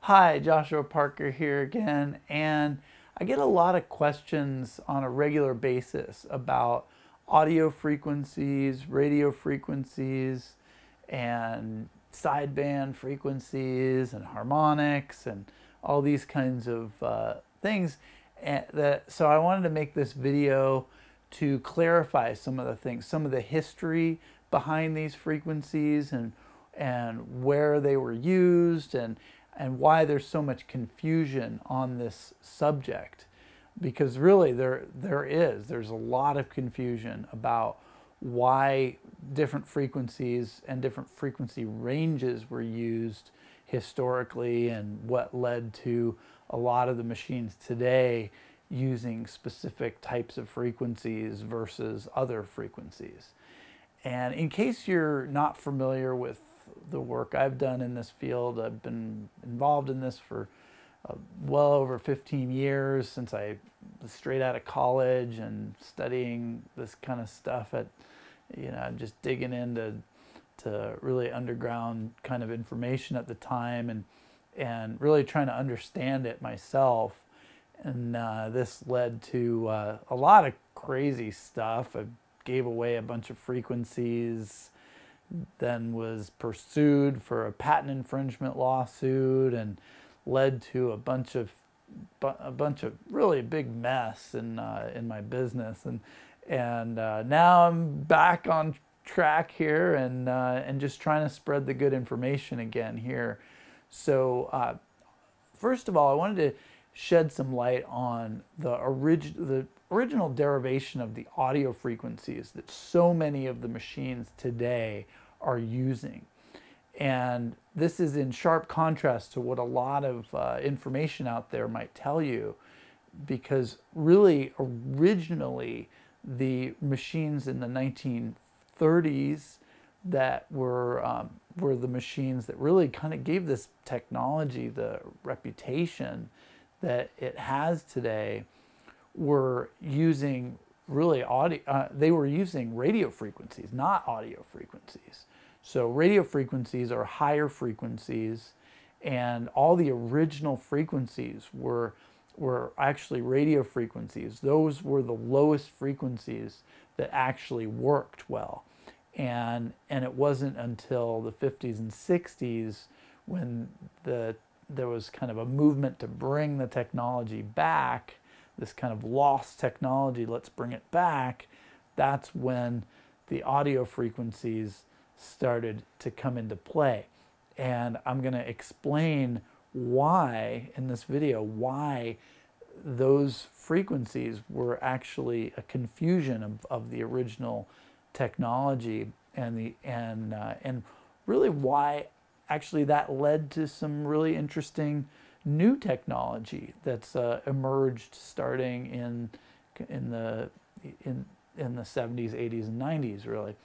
Hi, Joshua Parker here again, and I get a lot of questions on a regular basis about audio frequencies, radio frequencies, and sideband frequencies, and harmonics, and all these kinds of things. So I wanted to make this video to clarify some of the things, some of the history behind these frequencies, and where they were used, and why there's so much confusion on this subject. Because really there's a lot of confusion about why different frequencies and different frequency ranges were used historically, and what led to a lot of the machines today using specific types of frequencies versus other frequencies. And in case you're not familiar with the work I've done in this field, I've been involved in this for well over 15 years, since I was straight out of college and studying this kind of stuff at, just digging into really underground kind of information at the time, and really trying to understand it myself. And this led to a lot of crazy stuff. I gave away a bunch of frequencies, then was pursued for a patent infringement lawsuit, and led to a bunch of really big mess in my business. And now I'm back on track here, and just trying to spread the good information again here. So first of all, I wanted to shed some light on the original derivation of the audio frequencies that so many of the machines today are using. And this is in sharp contrast to what a lot of information out there might tell you, because really originally the machines in the 1930s that were the machines that really kind of gave this technology the reputation that it has today, were using really they were using radio frequencies, not audio frequencies. So radio frequencies are higher frequencies, and all the original frequencies were actually radio frequencies. Those were the lowest frequencies that actually worked well. And it wasn't until the 50s and 60s, when there was kind of a movement to bring the technology back, this kind of lost technology, let's bring it back. That's when the audio frequencies started to come into play. And I'm going to explain why, in this video, why those frequencies were actually a confusion of the original technology, and really why actually that led to some really interesting new technology that's emerged starting in the 70s, 80s, and 90s, really,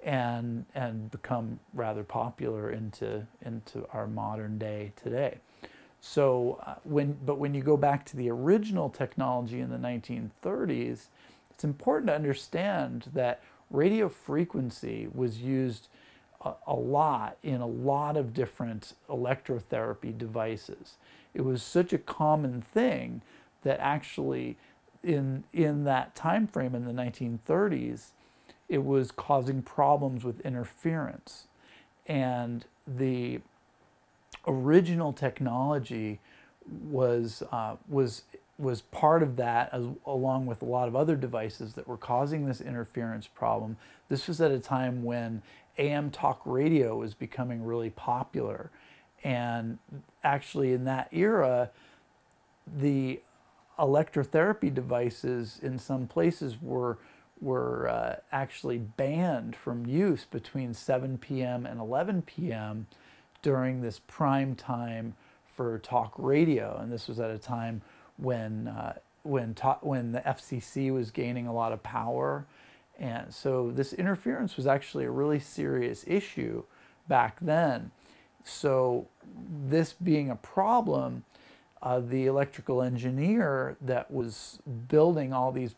and become rather popular into our modern day today. So when you go back to the original technology in the 1930s, it's important to understand that radio frequency was used a lot in a lot of different electrotherapy devices. It was such a common thing that actually in that time frame in the 1930s, it was causing problems with interference. And the original technology was part of that, along with a lot of other devices that were causing this interference problem. This was at a time when AM talk radio was becoming really popular. And actually in that era, the electrotherapy devices in some places were actually banned from use between 7 p.m. and 11 p.m. during this prime time for talk radio. And this was at a time when the FCC was gaining a lot of power. And so this interference was actually a really serious issue back then. So this being a problem, the electrical engineer that was building all these